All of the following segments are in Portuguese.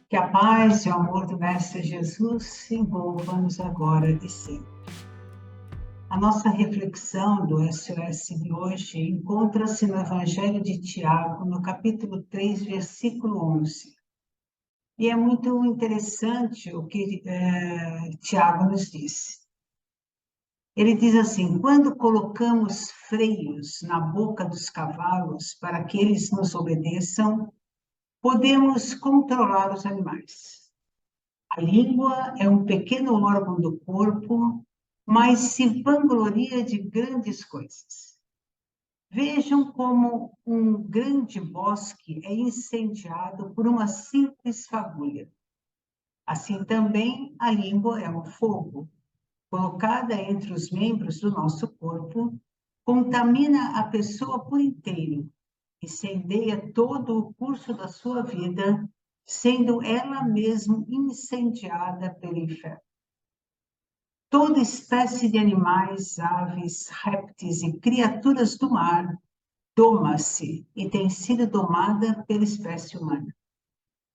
Que a paz e o amor do Mestre Jesus se envolvam-nos agora e sempre. A nossa reflexão do SOS de hoje encontra-se no Evangelho de Tiago, no capítulo 3, versículo 11. E é muito interessante o que Tiago nos diz. Ele diz assim: quando colocamos freios na boca dos cavalos para que eles nos obedeçam, podemos controlar os animais. A língua é um pequeno órgão do corpo, mas se vangloria de grandes coisas. Vejam como um grande bosque é incendiado por uma simples fagulha. Assim também a língua é um fogo, colocada entre os membros do nosso corpo, contamina a pessoa por inteiro, incendeia todo o curso da sua vida, sendo ela mesma incendiada pelo inferno. Toda espécie de animais, aves, répteis e criaturas do mar doma-se e tem sido domada pela espécie humana.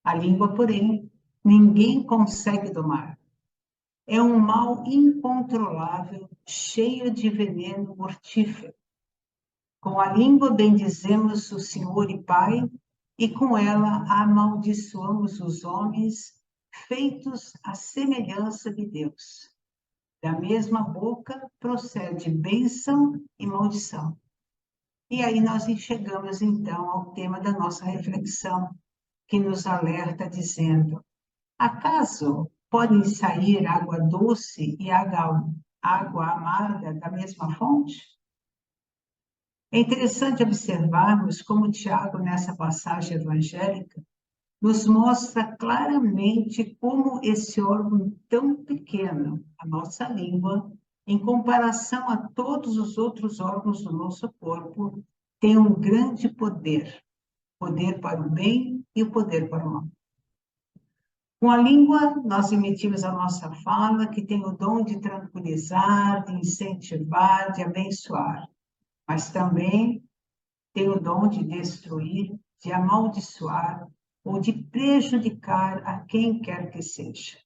A língua, porém, ninguém consegue domar. É um mal incontrolável, cheio de veneno mortífero. Com a língua bendizemos o Senhor e Pai, e com ela amaldiçoamos os homens, feitos à semelhança de Deus. Da mesma boca procede bênção e maldição. E aí nós chegamos, então, ao tema da nossa reflexão, que nos alerta dizendo: acaso podem sair água doce e água amarga da mesma fonte? É interessante observarmos como Tiago, nessa passagem evangélica, nos mostra claramente como esse órgão tão pequeno, a nossa língua, em comparação a todos os outros órgãos do nosso corpo, tem um grande poder, poder para o bem e o poder para o mal. Com a língua, nós emitimos a nossa fala, que tem o dom de tranquilizar, de incentivar, de abençoar, mas também tem o dom de destruir, de amaldiçoar ou de prejudicar a quem quer que seja.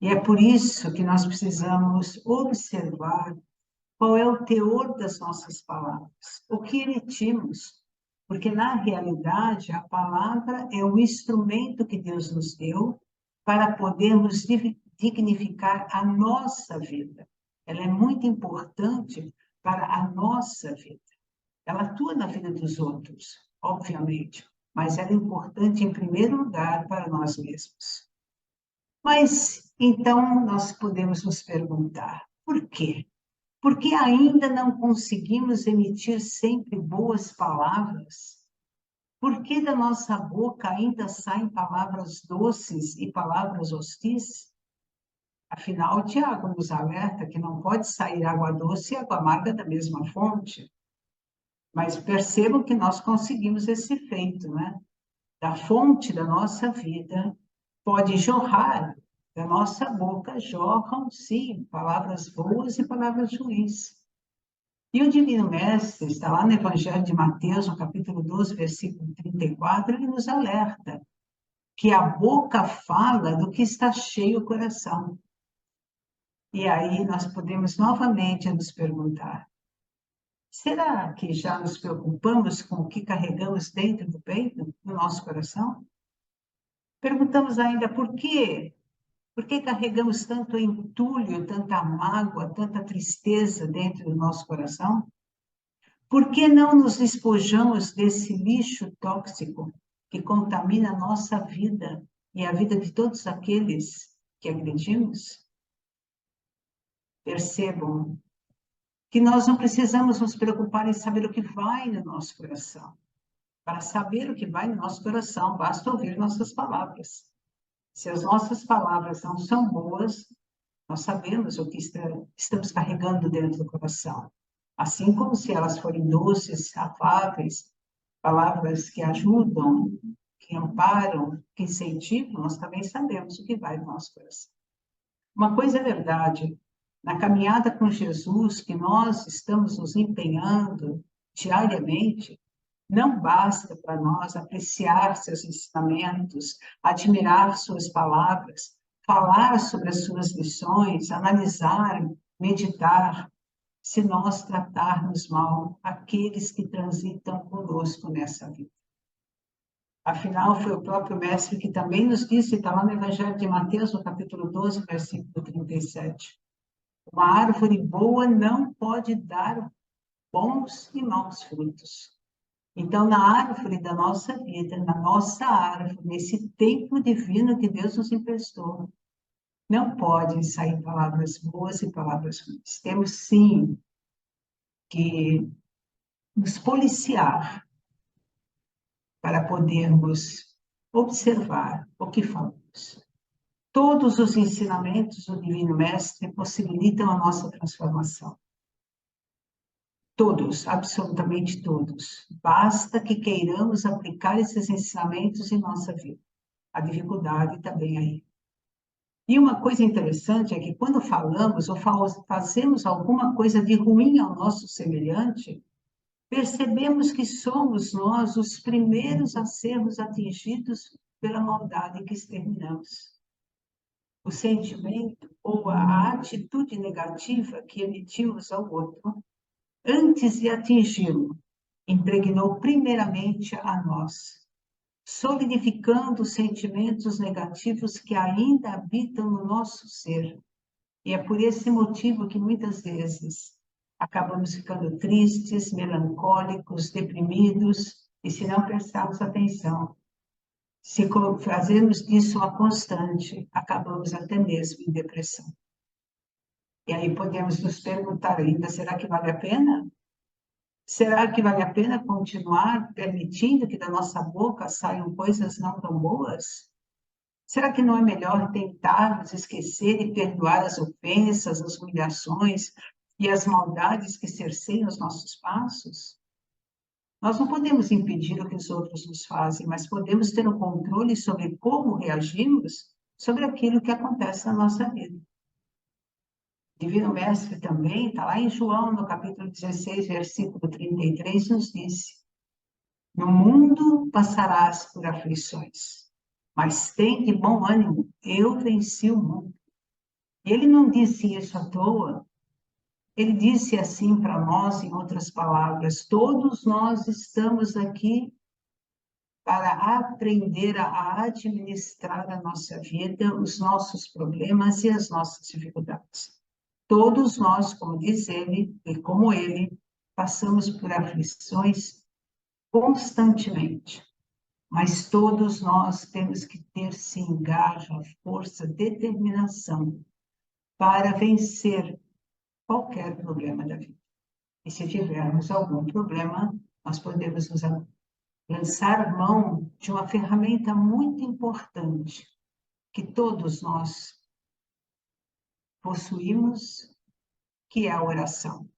E é por isso que nós precisamos observar qual é o teor das nossas palavras, o que emitimos, porque na realidade a palavra é o instrumento que Deus nos deu para podermos dignificar a nossa vida. Ela é muito importante para a nossa vida. Ela atua na vida dos outros, obviamente, mas ela é importante em primeiro lugar para nós mesmos. Mas então nós podemos nos perguntar: por quê? Por que ainda não conseguimos emitir sempre boas palavras? Por que da nossa boca ainda saem palavras doces e palavras hostis? Afinal, Tiago nos alerta que não pode sair água doce e água amarga da mesma fonte. Mas percebam que nós conseguimos esse feito, né? Da fonte da nossa vida pode jorrar, da nossa boca jorram, sim, palavras boas e palavras ruins. E o Divino Mestre está lá no Evangelho de Mateus, no capítulo 12, versículo 34, ele nos alerta que a boca fala do que está cheio o coração. E aí nós podemos novamente nos perguntar: será que já nos preocupamos com o que carregamos dentro do peito, no nosso coração? Perguntamos ainda por quê? Por que carregamos tanto entulho, tanta mágoa, tanta tristeza dentro do nosso coração? Por que não nos despojamos desse lixo tóxico que contamina a nossa vida e a vida de todos aqueles que agredimos? Percebam que nós não precisamos nos preocupar em saber o que vai no nosso coração. Para saber o que vai no nosso coração, basta ouvir nossas palavras. Se as nossas palavras não são boas, nós sabemos o que estamos carregando dentro do coração. Assim como se elas forem doces, afáveis, palavras que ajudam, que amparam, que incentivam, nós também sabemos o que vai no nosso coração. Uma coisa é verdade: na caminhada com Jesus, que nós estamos nos empenhando diariamente, Não basta para nós apreciar seus ensinamentos, admirar suas palavras, falar sobre as suas lições, analisar, meditar, se nós tratarmos mal aqueles que transitam conosco nessa vida. Afinal, foi o próprio Mestre que também nos disse, está lá no Evangelho de Mateus, no capítulo 12, versículo 37. Uma árvore boa não pode dar bons e maus frutos. Então, na árvore da nossa vida, na nossa árvore, nesse templo divino que Deus nos emprestou, não podem sair palavras boas e palavras ruins. Temos, sim, que nos policiar para podermos observar o que falamos. Todos os ensinamentos do Divino Mestre possibilitam a nossa transformação. Todos, absolutamente todos. Basta que queiramos aplicar esses ensinamentos em nossa vida. A dificuldade também aí. E uma coisa interessante é que quando falamos ou fazemos alguma coisa de ruim ao nosso semelhante, percebemos que somos nós os primeiros a sermos atingidos pela maldade que exterminamos. O sentimento ou a atitude negativa que emitimos ao outro, antes de atingi-lo, impregnou primeiramente a nós, solidificando os sentimentos negativos que ainda habitam no nosso ser. E é por esse motivo que muitas vezes acabamos ficando tristes, melancólicos, deprimidos, e se não prestarmos atenção, se fazermos disso uma constante, acabamos até mesmo em depressão. E aí podemos nos perguntar ainda, será que vale a pena? Será que vale a pena continuar permitindo que da nossa boca saiam coisas não tão boas? Será que não é melhor tentarmos esquecer e perdoar as ofensas, as humilhações e as maldades que cerceiam os nossos passos? Nós não podemos impedir o que os outros nos fazem, mas podemos ter um controle sobre como reagimos sobre aquilo que acontece na nossa vida. O Divino Mestre também, está lá em João, no capítulo 16, versículo 33, nos disse: no mundo passarás por aflições, mas tem de bom ânimo, eu venci o mundo. E ele não disse isso à toa, ele disse assim para nós, em outras palavras, todos nós estamos aqui para aprender a administrar a nossa vida, os nossos problemas e as nossas dificuldades. Todos nós, como diz ele, e como ele, passamos por aflições constantemente. Mas todos nós temos que ter, sim, garra, força, determinação para vencer qualquer problema da vida. E se tivermos algum problema, nós podemos nos lançar mão de uma ferramenta muito importante que todos nós possuímos, que é a oração.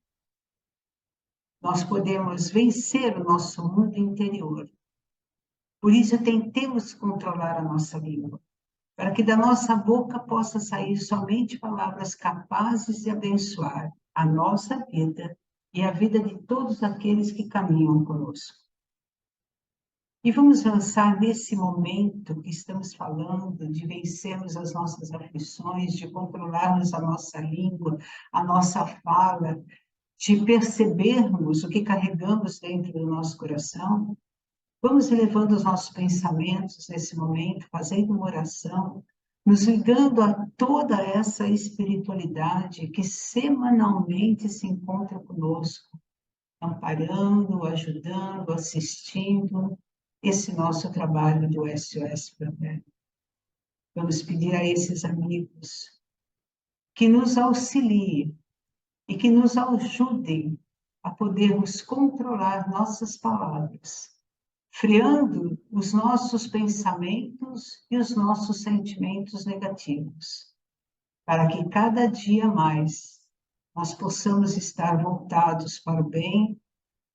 Nós podemos vencer o nosso mundo interior. Por isso, tentemos controlar a nossa língua, para que da nossa boca possa sair somente palavras capazes de abençoar a nossa vida e a vida de todos aqueles que caminham conosco. E vamos lançar nesse momento que estamos falando de vencermos as nossas aflições, de controlarmos a nossa língua, a nossa fala, de percebermos o que carregamos dentro do nosso coração. Vamos elevando os nossos pensamentos nesse momento, fazendo uma oração, nos ligando a toda essa espiritualidade que semanalmente se encontra conosco, amparando, ajudando, assistindo esse nosso trabalho do SOS Fraterno. Vamos pedir a esses amigos que nos auxiliem e que nos ajudem a podermos controlar nossas palavras, freando os nossos pensamentos e os nossos sentimentos negativos, para que cada dia mais nós possamos estar voltados para o bem,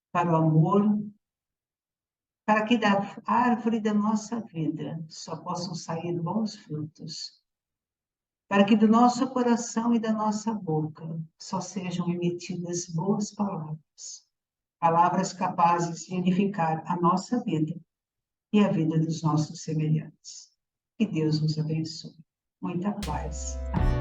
para o amor, para que da árvore da nossa vida só possam sair bons frutos, para que do nosso coração e da nossa boca só sejam emitidas boas palavras, palavras capazes de edificar a nossa vida e a vida dos nossos semelhantes. Que Deus nos abençoe. Muita paz. Amém.